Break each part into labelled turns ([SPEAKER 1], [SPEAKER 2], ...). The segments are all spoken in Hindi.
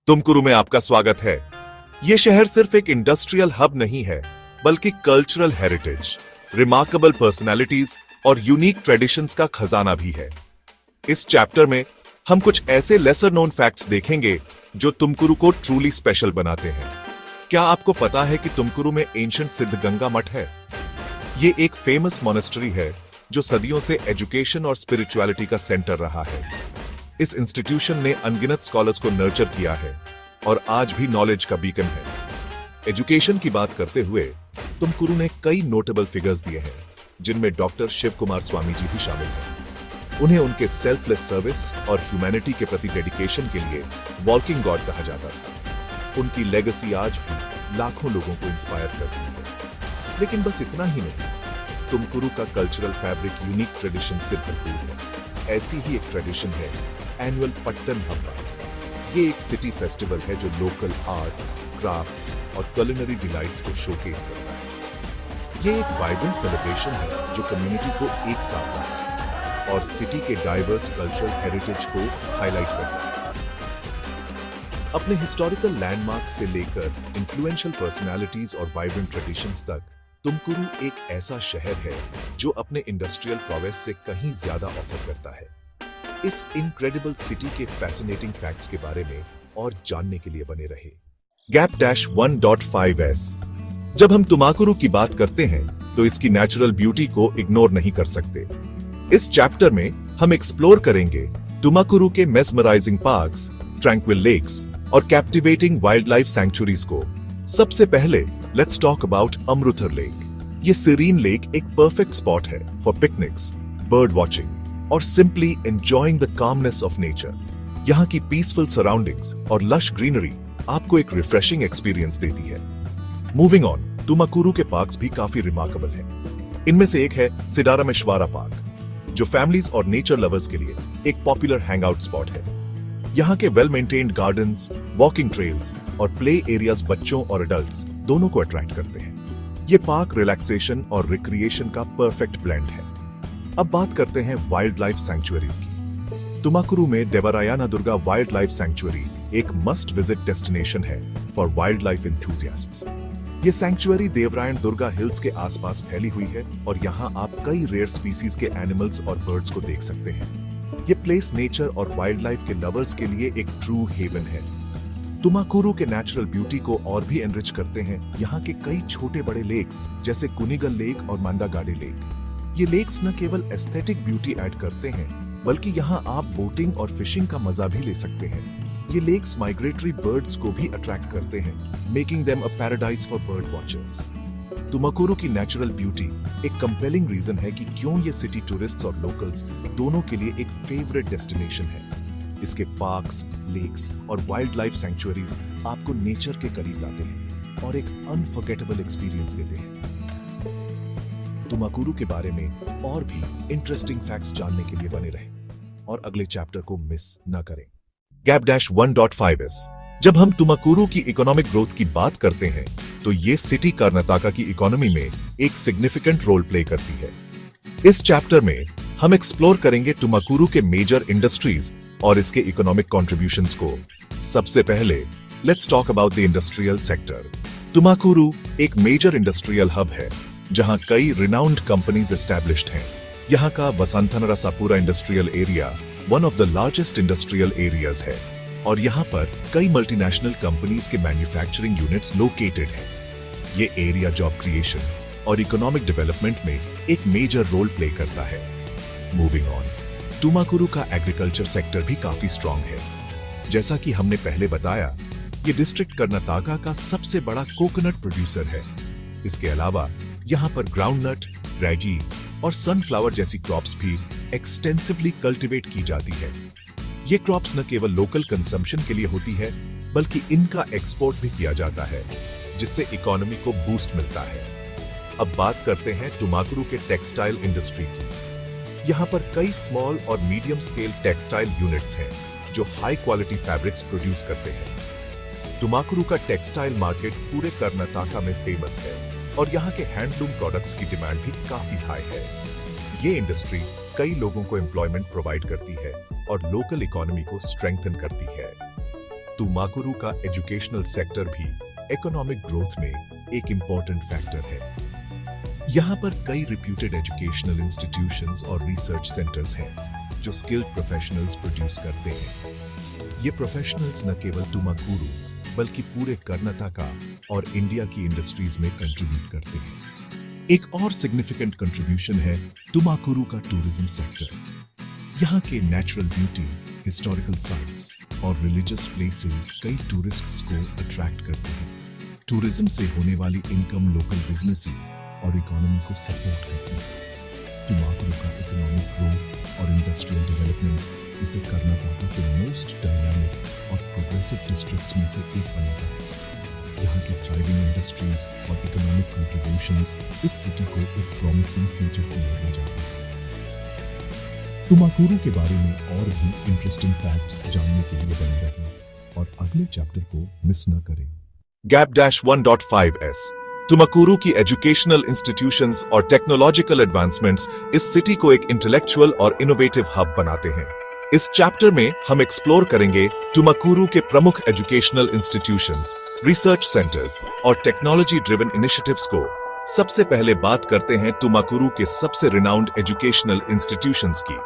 [SPEAKER 1] तुमकुरु में आपका स्वागत है। ये शहर सिर्फ एक इंडस्ट्रियल हब नहीं है, बल्कि कल्चरल हेरिटेज, रिमार्केबल पर्सनालिटीज और यूनिक ट्रेडिशंस का खजाना भी है। इस चैप्टर में हम कुछ ऐसे लेसर नोन फैक्ट्स देखेंगे जो तुमकुरु को ट्रूली स्पेशल बनाते हैं। क्या आपको पता है कि तुमकुरु में एंशिएंट सिद्धगंगा मठ है? ये एक फेमस मोनेस्ट्री है जो सदियों से एजुकेशन और स्पिरिचुअलिटी का सेंटर रहा है। इस इंस्टीट्यूशन ने अनगिनत स्कॉलर्स को नर्चर किया है और आज भी नॉलेज का बीकन है। एजुकेशन की बात करते हुए तुमकुरु ने कई नोटेबल फिगर्स दिए हैं, जिनमें डॉक्टर शिव कुमार स्वामी जी भी शामिल हैं। उन्हें उनके सेल्फलेस सर्विस और ह्यूमैनिटी के प्रति डेडिकेशन के लिए वॉकिंग गॉड कहा जाता था। उनकी लेगेसी आज भी लाखों लोगों को इंस्पायर करती है। लेकिन बस इतना ही नहीं, तुमकुरु का कल्चरल फैब्रिक यूनिक ट्रेडिशन से भरपूर है। ऐसी ही एक ट्रेडिशन है एनुअल पट्टन हब्बा। ये एक सिटी फेस्टिवल है जो लोकल आर्ट्स, क्राफ्ट्स और कुलिनरी डिलाइट्स को शोकेस करता है। ये एक वाइब्रेंट सेलिब्रेशन है जो कम्युनिटी को एक साथ लाता है और सिटी के डाइवर्स कल्चरल हेरिटेज को हाईलाइट करता है। अपने हिस्टोरिकल लैंडमार्क्स से लेकर इन्फ्लुएंशियल पर्सनालिटीज और वाइब्रेंट ट्रेडिशंस तक, तुमकुरु एक ऐसा शहर है जो अपने इंडस्ट्रियल प्रोग्रेस से कहीं ज्यादा ऑफर करता है। इस इनक्रेडिबल सिटी के फैसिनेटिंग फैक्ट्स के बारे में और जानने के लिए बने रहे। Gap-1.5s। जब हम तुमाकुरु की बात करते हैं तो इसकी नेचुरल ब्यूटी को इग्नोर नहीं कर सकते। इस चैप्टर में हम एक्सप्लोर करेंगे तुमाकुरु के मेस्मराइजिंग पार्क्स, ट्रैंक्विल लेक्स और कैप्टिवेटिंग वाइल्ड लाइफ सैंक्चुरीज को। सबसे पहले let's talk about Amritsar lake. ये सीरीन लेक एक परफेक्ट स्पॉट है फॉर पिकनिक्स, बर्ड वॉचिंग और simply enjoying the calmness of nature. यहाँ की पीसफुल सराउंडिंग्स और लश ग्रीनरी आपको एक रिफ्रेशिंग एक्सपीरियंस देती है। मूविंग ऑन, तुमाकुरु के पार्क्स भी काफी रिमार्केबल हैं। इनमें से एक है सिडारामेश्वरा पार्क, जो फैमिलीज और नेचर लवर्स के लिए एक पॉपुलर हैंगआउट स्पॉट है। यहाँ के well maintained gardens, walking trails और प्ले एरियाज बच्चों और एडल्ट्स दोनों को अट्रैक्ट करते हैं। ये पार्क रिलैक्सेशन और रिक्रिएशन का परफेक्ट ब्लेंड है। अब बात करते हैं वाइल्ड लाइफ सैंक्चुअरीज की। तुमाकुरु में देवरायाना दुर्गा वाइल्ड लाइफ सैंक्चुअरी एक मस्ट विजिट डेस्टिनेशन है फॉर वाइल्ड लाइफ एंथुसियास्ट्स। ये सैंक्चुअरी देवरायन दुर्गा हिल्स के आसपास फैली हुई है और यहाँ आप कई रेयर स्पीसीज के एनिमल्स और बर्ड्स को देख सकते हैं। ये प्लेस नेचर और वाइल्ड लाइफ के लवर्स के लिए एक ट्रू हेवन है। तुमाकुरु के नेचुरल ब्यूटी को और भी एनरिच करते हैं यहाँ के कई छोटे बड़े लेक्स, जैसे कुनिगल लेक और मांडागाडे लेक। ये लेक्स न केवल एस्थेटिक ब्यूटी ऐड करते हैं, बल्कि यहाँ आप बोटिंग और फिशिंग का मजा भी ले सकते हैं। ये लेक्स माइग्रेटरी बर्ड्स को भी अट्रैक्ट करते हैं, making them a paradise for bird watchers. Tumakuru की नेचुरल ब्यूटी एक कंपेलिंग रीजन है कि क्यों ये सिटी टूरिस्ट्स और लोकल्स दोनों के लिए एक फेवरेट डेस्टिनेशन है। इसके पार्क्स, लेक्स और वाइल्ड लाइफ सैंक्चुअरीज आपको नेचर के करीब लाते हैं और एक अनफॉरगेटेबल एक्सपीरियंस देते हैं। तुमाकुरु के बारे में और भी इंटरेस्टिंग फैक्ट्स जानने के लिए बने रहें और अगले चैप्टर को मिस न करें। Gap-1.5s। जब हम तुमाकुरु की इकोनॉमिक ग्रोथ की बात करते हैं तो ये सिटी कर्नाटका की इकोनॉमी में एक सिग्निफिकेंट रोल प्ले करती है। इस चैप्टर में हम एक्सप्लोर करेंगे तुमाकुरु के मेजर इंडस्ट्रीज और इसके इकोनॉमिक कॉन्ट्रीब्यूशंस को। सबसे पहले let's talk about the industrial sector. Tumakuru एक मेजर इंडस्ट्रियल हब है जहां कई रिनाउंड कंपनीज एस्टैब्लिश्ड हैं। यहाँ का Vasanthanarasapura industrial area one of the largest industrial areas है और यहाँ पर कई मल्टीनेशनल कंपनीज के मैन्युफैक्चरिंग यूनिट्स लोकेटेड हैं। ये एरिया जॉब क्रिएशन और इकोनॉमिक डेवलपमेंट में एक मेजर रोल प्ले करता है। मूविंग ऑन, तुमाकुरु का एग्रीकल्चर सेक्टर भी काफी स्ट्रॉन्ग है। जैसा कि हमने पहले बताया, ये डिस्ट्रिक्ट कर्नाटका का सबसे बड़ा कोकोनट प्रोड्यूसर है। इसके अलावा यहाँ पर ग्राउंडनट, रैगी और सनफ्लावर जैसी क्रॉप्स भी एक्सटेंसिवली कल्टीवेट की जाती है। ये क्रॉप्स न केवल लोकल कंजम्पशन के लिए होती है, बल्कि इनका एक्सपोर्ट भी किया जाता है, जिससे इकोनॉमी को बूस्ट मिलता है। अब बात करते हैं तुमाकुरु के टेक्सटाइल इंडस्ट्री की। यहाँ पर कई स्मॉल और मीडियम स्केल टेक्सटाइल यूनिट्स हैं जो हाई क्वालिटी फैब्रिक्स प्रोड्यूस करते हैं। तुमाकुरु का टेक्सटाइल मार्केट पूरे कर्नाटका में फेमस है और यहाँ के हैंडलूम प्रोडक्ट्स की डिमांड भी काफी हाई है। ये इंडस्ट्री कई लोगों को एम्प्लॉयमेंट प्रोवाइड करती है और लोकल इकोनॉमी को स्ट्रेंथन करती है। तुमाकुरू का एजुकेशनल सेक्टर भी इकोनॉमिक ग्रोथ में एक इंपॉर्टेंट फैक्टर है। यहाँ पर कई रिप्यूटेड एजुकेशनल इंस्टीट्यूशंस और रिसर्च सेंटर्स हैं जो स्किल्ड प्रोफेशनल्स प्रोड्यूस करते हैं। ये प्रोफेशनल्स न केवल तुमाकुरू बल्कि पूरे कर्नाटका और इंडिया की इंडस्ट्रीज में कंट्रीब्यूट करते हैं। एक और सिग्निफिकेंट कंट्रीब्यूशन है तुमाकुरू का टूरिज्म सेक्टर। यहाँ के नेचुरल ब्यूटी, हिस्टोरिकल साइट्स और रिलीजियस प्लेसेस कई टूरिस्ट्स को अट्रैक्ट करते हैं। टूरिज्म से होने वाली इनकम लोकल बिजनेसेस और इकोनॉमी को सपोर्ट करती है। तुमाकुरू का इकोनॉमिक ग्रोथ और इंडस्ट्रियल डेवलपमेंट इसे कर्नाटका के मोस्ट डायनामिक और प्रोग्रेसिव डिस्ट्रिक्ट्स में से एक बनाता है। यहाँ की थ्राइविंग इंडस्ट्रीज और इकोनॉमिक कंट्रीब्यूशंस इस सिटी को एक प्रॉमिसिंग फ्यूचर की ओर ले जाते हैं। तुमाकुरू के बारे में और भी इंटरेस्टिंग फैक्ट्स जानने के लिए बने रहें और अगले चैप्टर को मिस न करें। Gap-1.5s तुमाकुरू की एजुकेशनल इंस्टीट्यूशंस और टेक्नोलॉजिकल एडवांसमेंट्स इस सिटी को एक इंटेलेक्चुअल और इनोवेटिव हब बनाते हैं। इस चैप्टर में हम एक्सप्लोर करेंगे तुमाकुरू के प्रमुख एजुकेशनल इंस्टीट्यूशंस, रिसर्च सेंटर्स और टेक्नोलॉजी ड्रिवन इनिशिएटिव्स को। सबसे पहले बात करते हैं तुमाकुरू के सबसे रिनाउंड एजुकेशनल इंस्टीट्यूशंस की।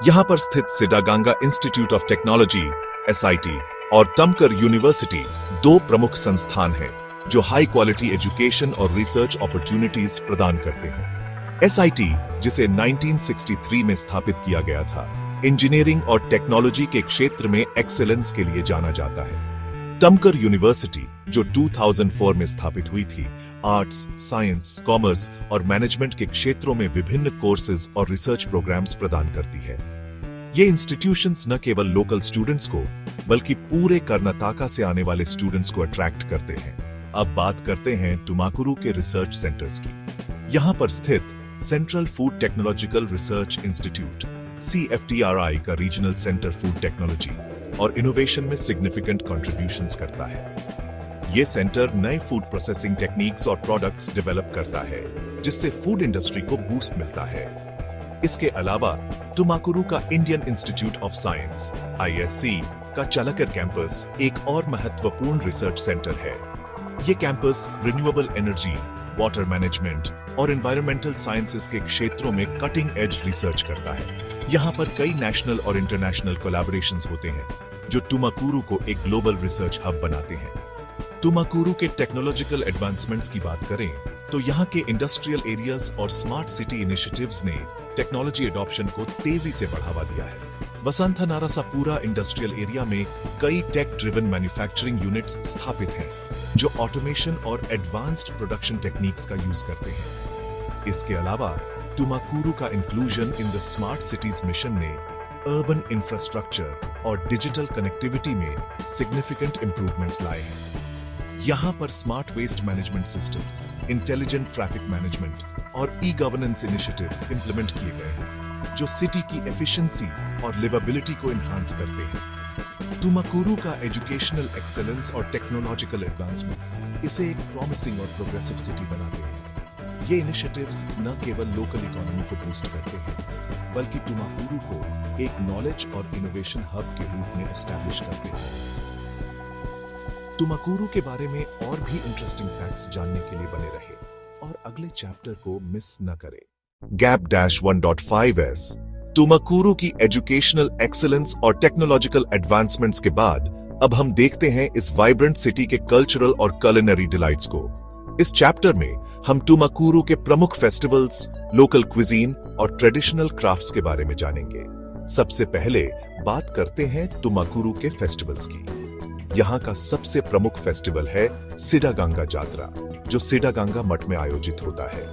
[SPEAKER 1] यहाँ पर स्थित सिडागांगा इंस्टीट्यूट ऑफ टेक्नोलॉजी (SIT) और टमकर यूनिवर्सिटी दो प्रमुख संस्थान हैं जो हाई क्वालिटी एजुकेशन और रिसर्च अपॉर्चुनिटीज प्रदान करते हैं। SIT, जिसे 1963 में स्थापित किया गया था, इंजीनियरिंग और टेक्नोलॉजी के क्षेत्र में एक्सेलेंस के लिए जाना जाता है। टमकर यूनिवर्सिटी, जो 2004 में स्थापित हुई थी, आर्ट्स, साइंस, कॉमर्स और मैनेजमेंट के क्षेत्रों में विभिन्न कोर्सेज और रिसर्च प्रोग्राम्स प्रदान करती है। ये इंस्टीट्यूशंस न केवल लोकल स्टूडेंट्स को बल्कि पूरे कर्नाटका से आने वाले स्टूडेंट्स को अट्रैक्ट करते हैं। अब बात करते हैं तुमाकुरू के रिसर्च सेंटर्स की। यहाँ पर स्थित central food technological research institute (CFTRI) का रीजनल सेंटर फूड टेक्नोलॉजी और इनोवेशन में सिग्निफिकेंट कंट्रीब्यूशंस करता है। ये सेंटर नए फूड प्रोसेसिंग टेक्निक्स और प्रोडक्ट्स डेवलप करता है जिससे फूड इंडस्ट्री को बूस्ट मिलता है। इसके अलावा तुमाकुरू का Indian institute of science (ISC) का चालकर कैंपस एक और महत्वपूर्ण रिसर्च सेंटर है। ये campus renewable energy, water management और एनवायरमेंटल साइंसेज के क्षेत्रों में कटिंग एज रिसर्च करता है। यहाँ पर कई नेशनल और इंटरनेशनल कोलैबोरेशंस होते हैं जो तुमाकुरू को एक ग्लोबल रिसर्च हब बनाते हैं। तुमाकुरू के टेक्नोलॉजिकल एडवांसमेंट्स की बात करें तो यहाँ के इंडस्ट्रियल एरियाज और स्मार्ट सिटी इनिशिएटिव्स ने टेक्नोलॉजी एडॉप्शन को तेजी से बढ़ावा दिया है। वसंतनारासापुरा इंडस्ट्रियल एरिया में कई टेक ड्रिवन मैन्युफैक्चरिंग यूनिट्स स्थापित हैं जो ऑटोमेशन और एडवांस्ड प्रोडक्शन टेक्निक्स का यूज करते हैं। इसके अलावा तुमाकुरू का inclusion in the smart cities mission ने अर्बन इंफ्रास्ट्रक्चर और डिजिटल कनेक्टिविटी में सिग्निफिकेंट इंप्रूवमेंट्स लाए हैं। यहाँ पर smart waste management systems, intelligent traffic management और ई-गवर्नेंस इनिशिएटिव्स इंप्लीमेंट किए गए हैं जो सिटी की एफिशिएंसी और लिवेबिलिटी को एनहांस करते हैं। तुमाकुरू का एजुकेशनल एक्सेलेंस और टेक्नोलॉजिकल एडवांसमेंट्स इसे एक प्रॉमिसिंग और प्रोग्रेसिव सिटी बनाते हैं। ये इनिशिएटिव्स न केवल लोकल इकोनॉमी को बूस्ट करते हैं बल्कि तुमाकुरू को एक नॉलेज और इनोवेशन हब के रूप में एस्टैब्लिश करते हैं। तुमाकुरू के बारे में और भी इंटरेस्टिंग फैक्ट्स जानने के लिए बने रहे और अगले चैप्टर को मिस न करें। Gap-1.5s तुमाकुरू की एजुकेशनल एक्सीलेंस और टेक्नोलॉजिकल एडवांसमेंट्स के बाद अब हम देखते हैं इस वाइब्रेंट सिटी के कल्चरल और कुलिनरी डिलाइट्स को। इस चैप्टर में हम तुमाकुरू के प्रमुख फेस्टिवल्स, लोकल क्विजीन और ट्रेडिशनल क्राफ्ट्स के बारे में जानेंगे। सबसे पहले बात करते हैं तुमाकुरू के फेस्टिवल्स की। यहाँ का सबसे प्रमुख फेस्टिवल है सिडागांगा जात्रा, जो सिडागांगा मठ में आयोजित होता है।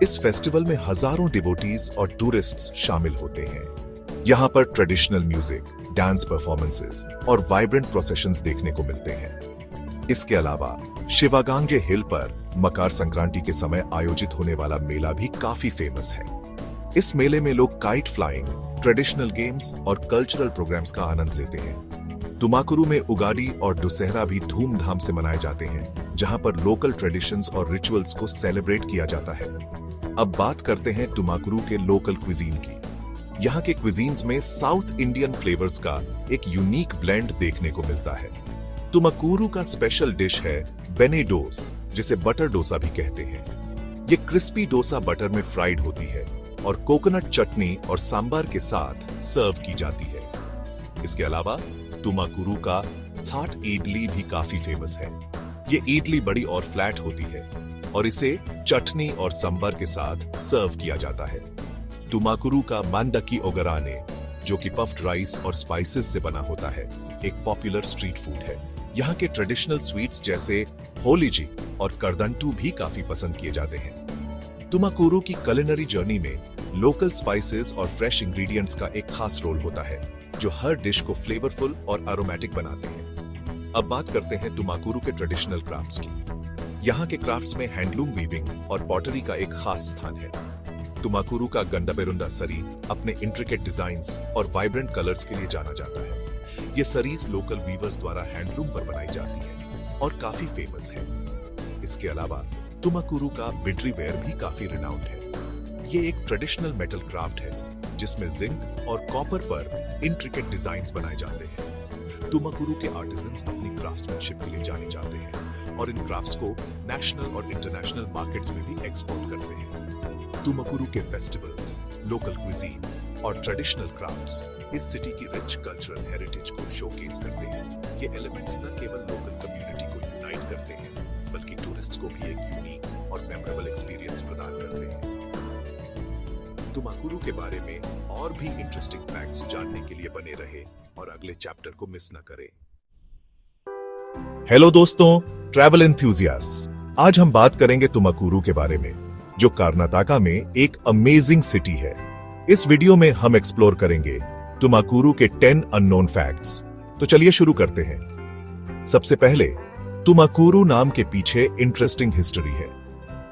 [SPEAKER 1] इस फेस्टिवल में हजारों डिवोटीज और टूरिस्ट्स शामिल होते हैं। यहाँ पर ट्रेडिशनल म्यूजिक, डांस परफॉर्मेंसेस और वाइब्रेंट प्रोसेशंस देखने को मिलते हैं। इसके अलावा शिवागांगे हिल पर मकर संक्रांति के समय आयोजित होने वाला मेला भी काफी फेमस है। इस मेले में लोग काइट फ्लाइंग, ट्रेडिशनल गेम्स और कल्चरल प्रोग्राम्स का आनंद लेते हैं। तुमाकुरू में उगाड़ी और दुशहरा भी धूमधाम से मनाए जाते हैं, जहां पर लोकल ट्रेडिशंस और रिचुअल्स को सेलिब्रेट किया जाता है। अब बात करते हैं तुमाकुरू के लोकल क्विजीन की। यहाँ के क्विजीन्स में साउथ इंडियन फ्लेवर्स का एक यूनिक ब्लेंड देखने को मिलता है। तुमाकुरू का स्पेशल डिश है बेने डोस, जिसे बटर डोसा भी कहते हैं। ये क्रिस्पी डोसा बटर में फ्राइड होती है और कोकोनट चटनी और सांबार के साथ सर्व की जाती है। इसके अलावा तुमाकुरू का थाट इडली भी काफी फेमस है। ये इडली बड़ी और फ्लैट होती है और इसे चटनी और सांबार के साथ सर्व किया जाता है। तुमाकुरू का मांडकी ओगराने, जो कि पफ्ड राइस और स्पाइसेस से बना होता है, एक पॉपुलर स्ट्रीट फूड है। यहाँ के ट्रेडिशनल स्वीट्स जैसे होलीजी और करदंटू भी काफी पसंद किए जाते हैं। तुमाकुरू की कुलिनरी जर्नी में लोकल स्पाइसेस और फ्रेश इंग्रेडिएंट्स का एक खास रोल होता है, जो हर डिश को फ्लेवरफुल और एरोमेटिक बनाते हैं। अब बात करते हैं तुमाकुरू के ट्रेडिशनल क्राफ्ट्स की। यहाँ के क्राफ्ट्स में हैंडलूम वीविंग और पॉटरी का एक खास स्थान है। तुमाकुरू का गंडाबेरुंडा सरी अपने इंट्रिकेट डिजाइन्स और वाइब्रेंट कलर्स के लिए जाना जाता है। ये सरीज लोकल वीवर्स द्वारा हैंडलूम पर बनाई जाती है और काफी फेमस है। इसके अलावा तुमाकुरू का बिड्री वेयर भी काफी रिनाउंड है। ये एक ट्रेडिशनल मेटल क्राफ्ट है जिसमें जिंक और कॉपर पर इंट्रिकेट डिजाइन्स बनाए जाते हैं। तुमाकुरू के आर्टिजन्स अपनी क्राफ्ट्समैनशिप के लिए जाने जाते हैं और इन क्राफ्ट्स को नेशनल और इंटरनेशनल मार्केट्स में भी एक्सपोर्ट करते हैं। तुमाकुरू के फेस्टिवल्स, लोकल क्विजीन और ट्रेडिशनल क्राफ्ट्स इस सिटी की रिच कल्चरल हेरिटेज को शोकेस करते हैं। ये एलिमेंट्स न केवल लोकल कम्युनिटी को यूनाइट करते हैं, बल्कि टूरिस्ट को भी एक यूनिक और मेमोरेबल एक्सपीरियंस प्रदान करते हैं। तुमाकुरू के बारे में और भी इंटरेस्टिंग फैक्ट्स जानने के लिए बने रहे और अगले चैप्टर को मिस न करें। हेलो दोस्तों, ट्रैवल एंथुसियास्ट्स, आज हम बात करेंगे तुमाकुरू के बारे में, जो कर्नाटका में एक अमेजिंग सिटी है। इस वीडियो में हम एक्सप्लोर करेंगे तुमाकुरू के 10 अननोन फैक्ट्स। तो चलिए शुरू करते हैं। सबसे पहले, तुमाकुरू नाम के पीछे इंटरेस्टिंग हिस्ट्री है।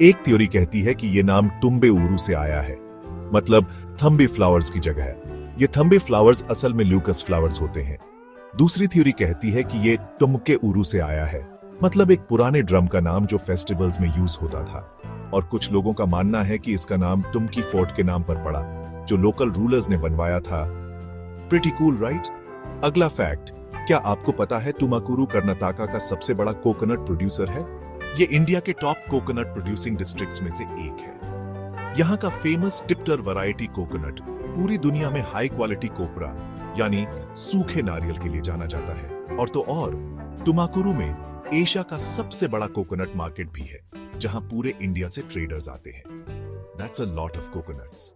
[SPEAKER 1] एक थ्योरी कहती है कि यह नाम तुम्बे उरू से आया है, मतलब थंबी फ्लावर्स की जगह है। ये थंबी फ्लावर्स असल में ल्यूकस फ्लावर्स होते हैं। दूसरी थ्योरी कहती है कि ये टुमके उरू से आया है, मतलब एक पुराने ड्रम का नाम जो फेस्टिवल्स में यूज होता था। और कुछ लोगों का मानना है कि इसका नाम टुमकी फोर्ट के नाम पर पड़ा, जो लोकल रूलर्स ने बनवाया था। Pretty cool, right? अगला फैक्ट, क्या आपको पता है तुमाकुरू कर्नाटका का सबसे बड़ा कोकोनट प्रोड्यूसर है? ये इंडिया के टॉप कोकोनट प्रोड्यूसिंग डिस्ट्रिक्ट्स में से एक है। यहाँ का फेमस टिप्टर वैरायटी कोकोनट पूरी दुनिया में हाई क्वालिटी कोपरा यानी सूखे नारियल के लिए जाना जाता है। और तो और, तुमाकुरू में एशिया का सबसे बड़ा कोकोनट मार्केट भी है, जहां पूरे इंडिया से ट्रेडर्स आते हैं। That's a lot of coconuts.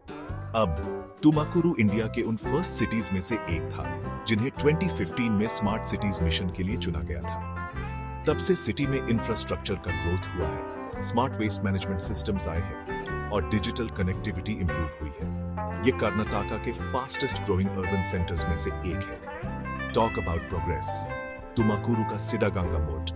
[SPEAKER 1] अब तुमाकुरू इंडिया के उन फर्स्ट सिटीज में से एक था जिन्हें 2015 में स्मार्ट सिटीज मिशन के लिए चुना गया था। तब से सिटी में इंफ्रास्ट्रक्चर का ग्रोथ हुआ है, स्मार्ट वेस्ट मैनेजमेंट सिस्टम्स आए हैं और डिजिटल कनेक्टिविटी इंप्रूव हुई है। ये कर्नाटका के फास्टेस्ट ग्रोइंग अर्बन सेंटर्स में से एक है। टॉक अबाउट प्रोग्रेस, तुमाकुरू का सिडागंगा मोट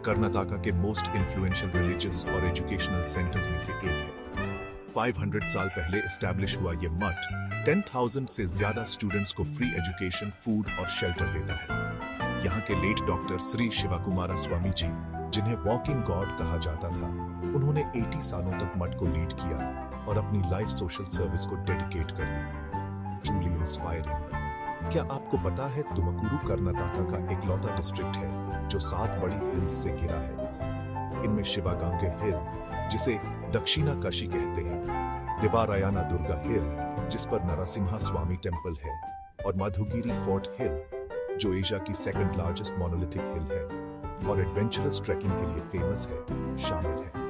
[SPEAKER 1] कर्नाटका के मोस्ट इन्फ्लुएंशियल रिलीजियस और एजुकेशनल सेंटर्स में से एक है। 500 साल पहले एस्टैब्लिश हुआ ये मठ 10,000 से ज्यादा स्टूडेंट्स को फ्री एजुकेशन, फूड और शेल्टर देता है। यहाँ के लेट डॉक्टर श्री शिवाकुमारा स्वामी जी, जिन्हें वॉकिंग गॉड कहा जाता था, उन्होंने 80 सालों तक मठ को लीड किया और अपनी लाइफ सोशल सर्विस को डेडिकेट कर दी। Truly inspiring. क्या आपको पता है तुमाकुरू कर्नाटका का इकलौता डिस्ट्रिक्ट है जो 7 बड़ी हिल्स से घिरा है। इनमें शिवागांगे हिल, जिसे दक्षिणा काशी कहते हैं, देवारायना दुर्गा हिल, जिस पर नरसिम्हा स्वामी टेम्पल है, और मधुगिरी फोर्ट हिल, जो एशिया की सेकंड लार्जेस्ट मोनोलिथिक हिल है और एडवेंचरस ट्रैकिंग के लिए फेमस है, शामिल है।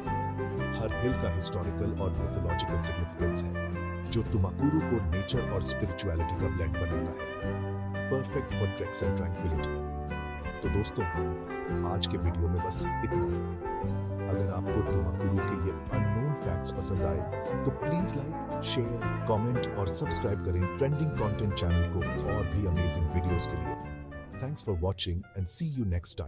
[SPEAKER 1] हर हिल का हिस्टोरिकल और मिथोलॉजिकल सिग्निफिकेंस है, जो तुमाकुरू को नेचर और स्पिरिचुअलिटी का ब्लेंड बनाता है। Perfect for treks and tranquillity. तो दोस्तों, आज के वीडियो में बस इतना ही। अगर आपको तुमाकुरू के ये अननोन फैक्ट्स पसंद आए तो प्लीज लाइक, शेयर, कमेंट और सब्सक्राइब करें ट्रेंडिंग कंटेंट चैनल को और भी अमेजिंग वीडियोस के लिए। Thanks for watching and see you next time.